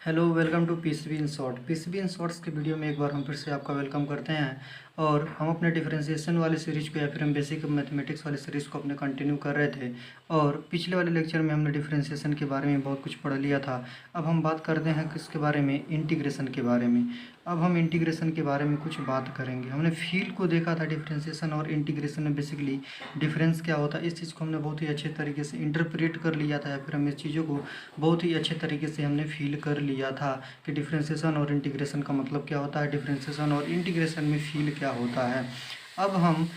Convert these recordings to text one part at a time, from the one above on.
Hello, welcome to PCB in short. PCB in shorts के video में एक बार हम फिर से आपका वेलकम करते हैं। और हम अपने डिफरेंशिएशन वाली सीरीज को या फिर हम बेसिक मैथमेटिक्स वाली सीरीज को अपने कंटिन्यू कर रहे थे। और पिछले वाले लेक्चर में हमने डिफरेंशिएशन के बारे में बहुत कुछ पढ़ लिया था। अब हम बात करते हैं किसके बारे में, इंटीग्रेशन के बारे में। अब हम इंटीग्रेशन के बारे में कुछ बात करेंगे। हमने फील्ड को देखा था, डिफरेंशिएशन और इंटीग्रेशन में बेसिकली डिफरेंस क्या होता है, इस चीज़ को हमने बहुत ही अच्छे तरीके से इंटरप्रेट कर लिया था, या फिर हम इस चीज़ों को बहुत ही अच्छे तरीके से हमने फील कर लिया था कि डिफरेंशिएशन और इंटीग्रेशन का मतलब क्या होता है, डिफरेंशिएशन और इंटीग्रेशन में फील क्या होता है। अब हम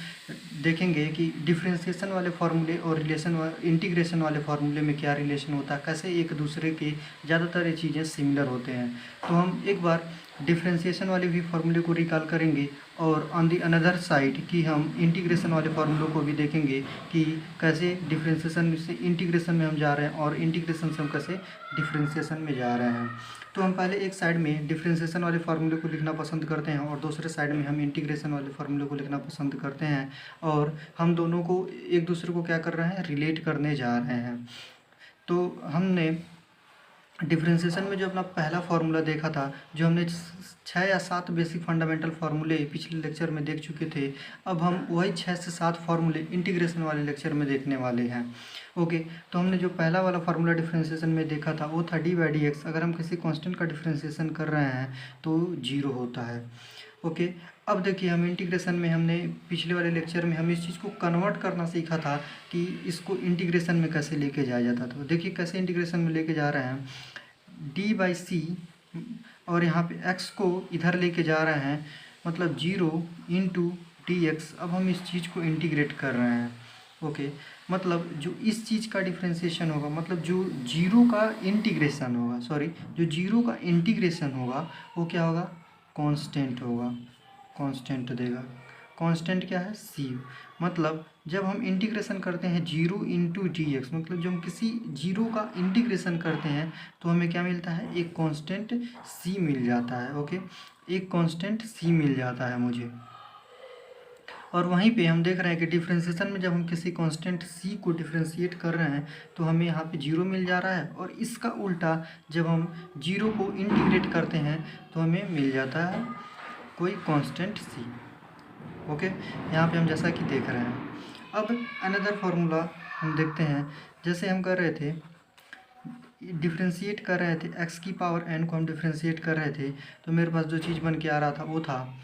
देखेंगे कि डिफरेंशिएशन वाले फार्मूले और इंटीग्रेशन वाले फार्मूले में क्या रिलेशन होता है, कैसे एक दूसरे के ज़्यादातर ये चीज़ें सिमिलर होते हैं। तो हम एक बार डिफरेंशिएशन वाले भी फार्मूले को रिकॉल करेंगे, और ऑन दी अनदर साइड कि हम इंटीग्रेशन वाले फार्मूलों को भी देखेंगे कि कैसे डिफरेंशिएशन से इंटीग्रेशन में हम जा रहे हैं और इंटीग्रेशन से हम कैसे डिफरेंशिएशन में जा रहे हैं। तो हम पहले एक साइड में डिफरेंशिएशन वाले फार्मूले को लिखना पसंद करते हैं और दूसरे साइड में हम इंटीग्रेशन वाले फार्मूले को लिखना पसंद करते हैं, और हम दोनों को एक दूसरे को क्या कर रहे हैं, रिलेट करने जा रहे हैं। तो हमने डिफरेंशिएशन में जो अपना पहला फार्मूला देखा था, जो हमने 6 या 7 बेसिक फंडामेंटल फार्मूले पिछले लेक्चर में देख चुके थे, अब हम वही 6 से 7 फार्मूले इंटीग्रेशन वाले लेक्चर में देखने वाले हैं। ओके, तो हमने जो पहला वाला फार्मूला डिफरेंशिएशन में देखा था वो था d/dx। अगर हम किसी कांस्टेंट का डिफरेंशिएशन कर रहे हैं तो 0 होता है। ओके, अब देखिए हम इंटीग्रेशन में हमने पिछले वाले लेक्चर में हम इस चीज़ को कन्वर्ट करना सीखा था कि इसको इंटीग्रेशन में कैसे लेके जाया जाता था। तो देखिए कैसे इंटीग्रेशन में लेके जा रहे हैं, d/c, और यहाँ पे x को इधर लेके जा रहे हैं, मतलब 0 × dx। अब हम इस चीज़ को इंटीग्रेट कर रहे हैं। ओके, मतलब जो इस चीज़ का डिफरेंशिएशन होगा, मतलब जो जीरो का इंटीग्रेशन होगा, सॉरी, जो जीरो का इंटीग्रेशन होगा वो क्या होगा, कांस्टेंट होगा, कांस्टेंट देगा। कांस्टेंट क्या है, c। मतलब जब हम इंटीग्रेशन करते हैं 0 × dx, मतलब जब हम किसी जीरो का इंटीग्रेशन करते हैं तो हमें क्या मिलता है, एक कांस्टेंट c मिल जाता है। ओके, एक कांस्टेंट c मिल जाता है मुझे। और वहीं पे हम देख रहे हैं कि डिफरेंशिएशन में जब हम किसी कांस्टेंट c को डिफरेंशिएट कर रहे हैं तो हमें यहाँ पे 0 मिल जा रहा है, और इसका उल्टा जब हम 0 को इंटीग्रेट करते हैं तो हमें मिल जाता है कोई कांस्टेंट c। ओके, यहाँ पे हम जैसा कि देख रहे हैं। अब अनदर फार्मूला हम देखते हैं। जैसे हम कर रहे थे, डिफरेंशिएट कर रहे थे x की पावर n को हम डिफरेंशिएट कर रहे थे, तो मेरे पास जो चीज़ बन के आ रहा था वो था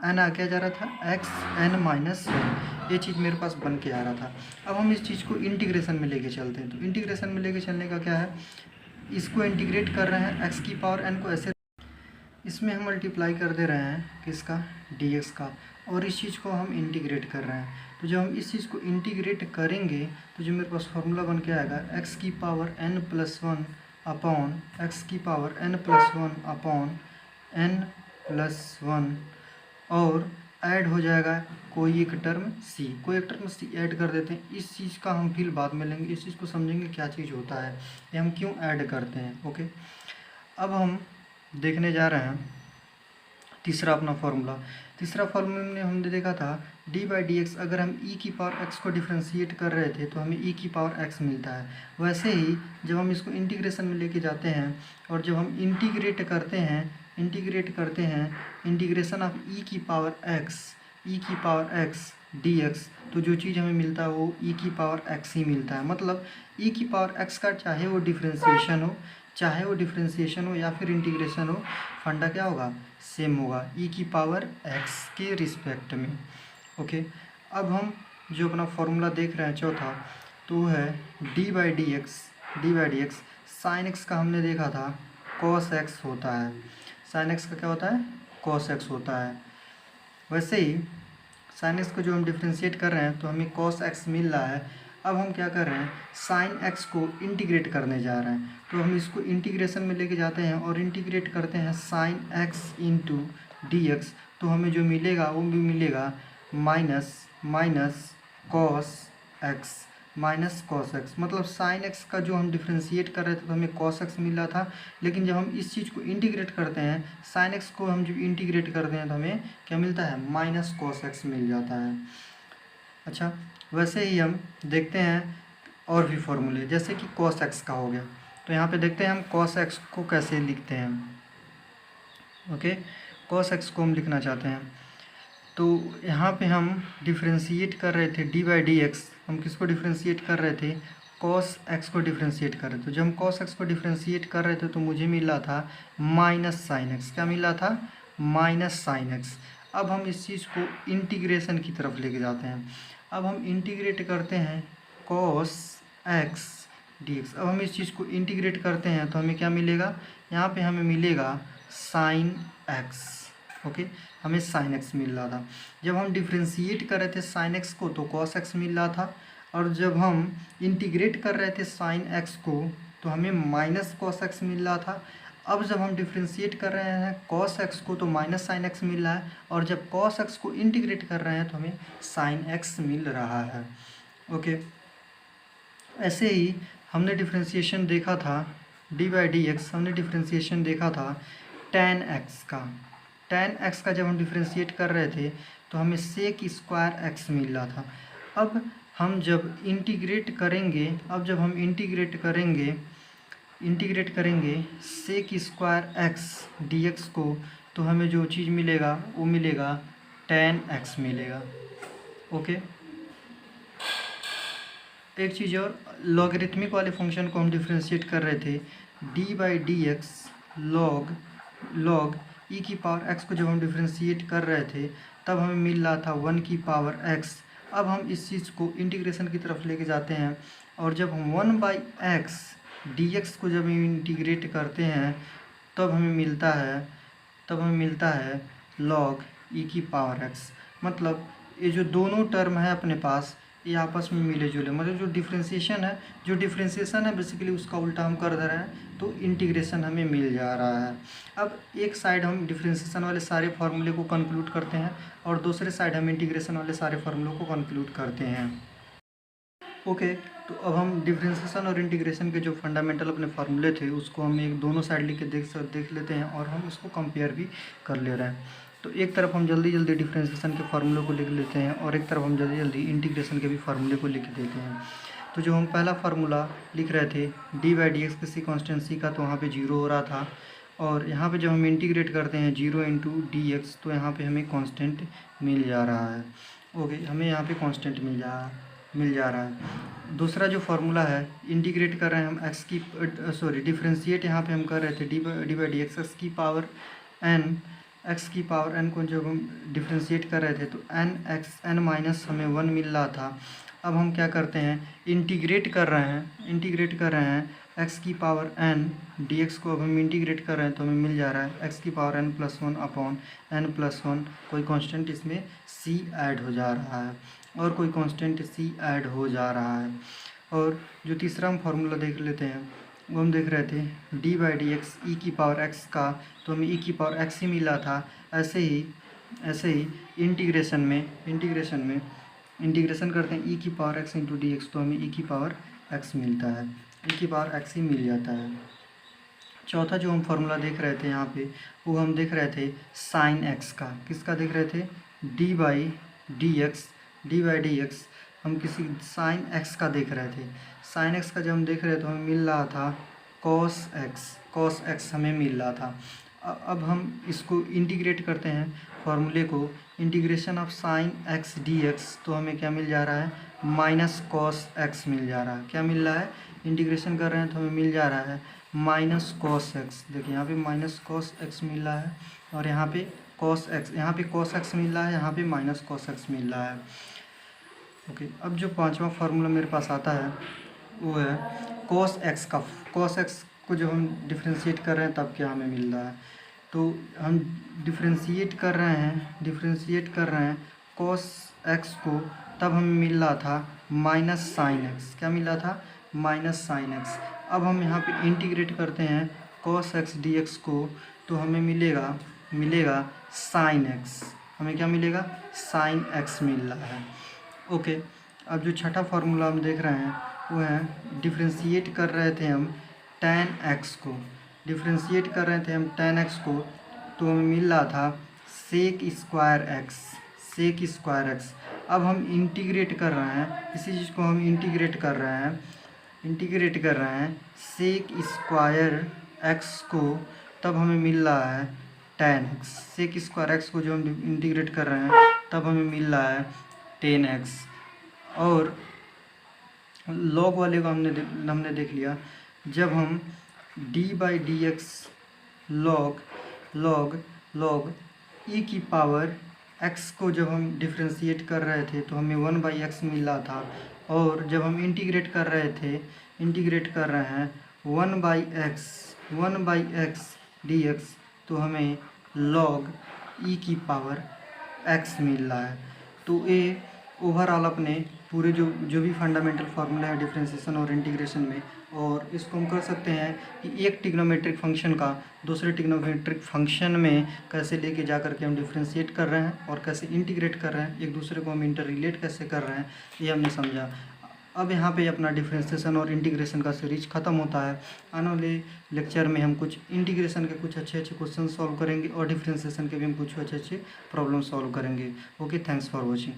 n आ क्या जा रहा था, xn-1। ये चीज़ मेरे पास बन के आ रहा था। अब हम इस चीज़ को इंटीग्रेशन में लेके चलते हैं। तो इंटीग्रेशन में लेके चलने का क्या है, इसको इंटीग्रेट कर रहे हैं, x की पावर n को ऐसे इसमें हम मल्टीप्लाई कर दे रहे हैं किसका, dx का, और इस चीज़ को हम इंटीग्रेट कर रहे हैं। तो जब हम इस चीज़ को इंटीग्रेट करेंगे तो जो मेरे पास फार्मूला बन के आएगा, x की पावर n+1 अपॉन x की पावर n+1 अपॉन n+1, और ऐड हो जाएगा कोई एक टर्म c, कोई एक टर्म c ऐड कर देते हैं। इस चीज़ का हम फिर बाद में लेंगे, इस चीज़ को समझेंगे क्या चीज़ होता है, ये हम क्यों ऐड करते हैं। ओके, अब हम देखने जा रहे हैं तीसरा अपना फार्मूला। तीसरा फार्मूला में हमने देखा था d/dx। अगर हम e की पावर x को डिफरेंशिएट कर रहे थे तो हमें e की पावर x मिलता है। वैसे ही जब हम इसको इंटीग्रेशन में लेके जाते हैं और जब हम इंटीग्रेट करते हैं इंटीग्रेशन ऑफ e की पावर x dx, तो जो चीज़ हमें मिलता है वो e की पावर x ही मिलता है। मतलब e की पावर x का चाहे वो डिफरेंशिएशन हो या फिर इंटीग्रेशन हो, फंडा क्या होगा, सेम होगा, e की पावर x के रिस्पेक्ट में। ओके, अब हम जो अपना फॉर्मूला देख रहे हैं चौथा, तो वो है d/dx। साइन x का हमने देखा था cos x होता है। साइन x का क्या होता है, cos x होता है। वैसे ही साइन x को जो हम डिफ्रेंशिएट कर रहे हैं तो हमें cos x मिल रहा है। अब हम क्या कर रहे हैं, साइन x को इंटीग्रेट करने जा रहे हैं। तो हम इसको इंटीग्रेशन में लेके जाते हैं और इंटीग्रेट करते हैं साइन x इंटू dx, तो हमें जो मिलेगा वो भी मिलेगा माइनस कॉस एक्स। मतलब साइन एक्स का जो हम डिफ्रेंशिएट कर रहे थे तो हमें कॉस एक्स मिल रहा था, लेकिन जब हम इस चीज़ को इंटीग्रेट करते हैं, साइन एक्स को हम जब इंटीग्रेट करते हैं तो हमें क्या मिलता है, माइनस कॉस एक्स मिल जाता है। अच्छा, वैसे ही हम देखते हैं और भी फॉर्मूले, जैसे कि cos x का हो गया। तो यहाँ पे देखते हैं हम cos x को कैसे लिखते हैं। ओके, cos x को हम लिखना चाहते हैं, तो यहाँ पे हम डिफ्रेंशिएट कर रहे थे डी बाई डी एक्स। हम किसको डिफ्रेंशिएट कर रहे थे? cos x को डिफ्रेंशिएट कर रहे थे। तो जब हम cos x को डिफ्रेंशिएट कर रहे थे तो मुझे मिल रहा था माइनस साइन एक्स। क्या मिल रहा था? Minus sine x. अब हम इस चीज़ को इंटीग्रेशन की तरफ लेके जाते हैं। अब हम इंटीग्रेट करते हैं cos x dx। अब हम इस चीज़ को इंटीग्रेट करते हैं तो हमें क्या मिलेगा? यहाँ पे हमें मिलेगा साइन x। ओके, हमें साइन एक्स मिल रहा था। जब हम डिफ्रेंशिएट कर रहे थे साइन एक्स को तो cos x मिल रहा था, और जब हम इंटीग्रेट कर रहे थे साइन एक्स को तो हमें माइनस cos x मिल रहा था। अब जब हम डिफ्रेंशिएट कर रहे हैं cos x को तो माइनस साइन एक्स मिल रहा है, और जब cos x को इंटीग्रेट कर रहे हैं तो हमें साइन x मिल रहा है। ओके, ऐसे ही हमने डिफ्रेंशिएशन देखा था डी बाई डी एक्स, हमने डिफ्रेंशिएशन देखा था tan x का। tan x का जब हम डिफ्रेंशिएट कर रहे थे तो हमें सेक स्क्वायर x मिल रहा था। अब हम जब इंटीग्रेट करेंगे, इंटीग्रेट करेंगे सेक स्क्वायर x dx को, तो हमें जो चीज़ मिलेगा वो मिलेगा tan x मिलेगा। ओके, एक चीज़ और, लॉगरिथमिक वाले फंक्शन को हम डिफ्रेंशिएट कर रहे थे D by D X log E की पावर x को जब हम डिफ्रेंशिएट कर रहे थे तब हमें मिल रहा था 1 की पावर x। अब हम इस चीज़ को इंटीग्रेशन की तरफ लेके जाते हैं, और जब हम 1 बाई एक्स डी एक्स को जब हम इंटीग्रेट करते हैं तब हमें मिलता है लॉग ई की पावर x। मतलब ये जो दोनों टर्म है अपने पास ये आपस में मिले जुले, मतलब जो डिफ्रेंशिएशन है बेसिकली उसका उल्टा हम कर दे रहे हैं, तो इंटीग्रेशन हमें मिल जा रहा है। अब एक साइड हम डिफ्रेंशिएशन वाले सारे फार्मूले को कंक्लूड करते हैं और दूसरे साइड हम इंटीग्रेशन वाले सारे फार्मूलों को कंक्लूड करते हैं। ओके, तो अब हम डिफ्रेंशिएशन और इंटीग्रेशन के जो फंडामेंटल अपने फार्मूले थे उसको हम एक दोनों साइड लिख के देख लेते हैं, और हम उसको कंपेयर भी कर ले रहे हैं। तो एक तरफ हम जल्दी डिफ्रेंशिएशन के फार्मूले को लिख लेते हैं और एक तरफ हम जल्दी इंटीग्रेशन के भी फार्मूले को लिख देते हैं। तो जो हम पहला फार्मूला लिख रहे थे डी बाई डी एक्स किसी कॉन्स्टेंट सी का, तो वहाँ पे 0 हो रहा था, और यहाँ पे जब हम इंटीग्रेट करते हैं 0 इंटू डी एक्स तो यहाँ पे हमें कांस्टेंट मिल जा रहा है। ओके, हमें यहाँ पे कांस्टेंट मिल जा रहा है। दूसरा जो फार्मूला है, इंटीग्रेट कर रहे हैं हम डिफ्रेंशिएट यहाँ पे हम कर रहे थे D by D x x की पावर n को जब हम डिफ्रेंशिएट कर रहे थे तो n माइनस हमें 1 मिल रहा था। अब हम क्या करते हैं, इंटीग्रेट कर रहे हैं x की पावर n dx को। अब हम इंटीग्रेट कर रहे हैं तो हमें मिल जा रहा है x की power n plus 1 upon n plus 1, कोई कांस्टेंट इसमें c ऐड हो जा रहा है, और कोई कांस्टेंट c ऐड हो जा रहा है। और जो तीसरा हम फार्मूला देख लेते हैं वो हम देख रहे थे डी बाई डी एक्स ई की पावर x का, तो हमें ई की पावर x ही मिला था। ऐसे ही इंटीग्रेशन करते हैं ई की power x into D x, तो हमें ई की पावर x मिलता है, ई की पावर x ही मिल जाता है। चौथा जो हम फार्मूला देख रहे थे यहाँ पे वो हम देख रहे थे साइन x का। किसका देख रहे थे? डी बाई डी एक्स हम किसी साइन x का देख रहे थे। साइन x का जब हम देख रहे थे तो हमें मिल रहा था cos x हमें मिल रहा था। अब हम इसको इंटीग्रेट करते हैं फार्मूले को, integration of sine x dx, तो हमें क्या मिल जा रहा है? माइनस cos x मिल जा रहा है। क्या मिल रहा है? इंटीग्रेशन कर रहे हैं तो हमें मिल जा रहा है माइनस cos x। देखिए यहाँ पे माइनस cos x मिल रहा है, और यहाँ पे cos x, यहाँ पे cos x मिल रहा है, यहाँ पे माइनस cos x मिल रहा है। ओके, अब जो पांचवा फार्मूला मेरे पास आता है वो है cos x का। cos x को जब हम डिफ्रेंशिएट कर रहे हैं तब क्या हमें मिल रहा है? तो हम डिफ्रेंशिएट कर रहे हैं cos x को, तब हमें मिल रहा था माइनस साइन x। क्या मिल रहा था? Minus sine x। अब हम यहाँ पे इंटीग्रेट करते हैं cos x dx को, तो हमें मिलेगा साइन x। हमें क्या मिलेगा? साइन x मिल रहा है। ओके, अब जो छठा फार्मूला हम देख रहे हैं वो है डिफ्रेंशिएट कर रहे थे हम tan x को, तो हमें मिल रहा था सेक सेक स्क्वायर एक्स। अब हम इंटीग्रेट कर रहे हैं, इसी चीज़ को हम इंटीग्रेट कर रहे हैं सेक स्क्वायर एक्स को, तब हमें मिल रहा है tan X. Sec square X को जो हम इंटीग्रेट कर रहे हैं तब हमें मिल रहा है 10x। और लॉग वाले को हमने देख लिया, जब हम d/dx लॉग e की पावर x को जब हम डिफ्रेंशिएट कर रहे थे तो हमें 1/x मिल रहा था, और जब हम इंटीग्रेट कर रहे हैं 1/x dx तो हमें log e की पावर x मिल रहा है। तो ये ओवरऑल अपने पूरे जो भी फंडामेंटल फार्मूला है डिफरेंशिएशन और इंटीग्रेशन में, और इसको हम कर सकते हैं कि एक ट्रिग्नोमेट्रिक फंक्शन का दूसरे ट्रिग्नोमेट्रिक फंक्शन में कैसे लेके जा करके हम डिफ्रेंशिएट कर रहे हैं और कैसे इंटीग्रेट कर रहे हैं, एक दूसरे को हम इंटर रिलेट कैसे कर रहे हैं, ये हमने समझा। अब यहाँ पे अपना डिफरेंशिएशन और इंटीग्रेशन का सीरीज ख़त्म होता है। आने वाले लेक्चर में हम कुछ इंटीग्रेशन के कुछ अच्छे क्वेश्चन सॉल्व करेंगे और डिफरेंशिएशन के भी हम कुछ अच्छे प्रॉब्लम सॉल्व करेंगे। Okay, thanks for watching.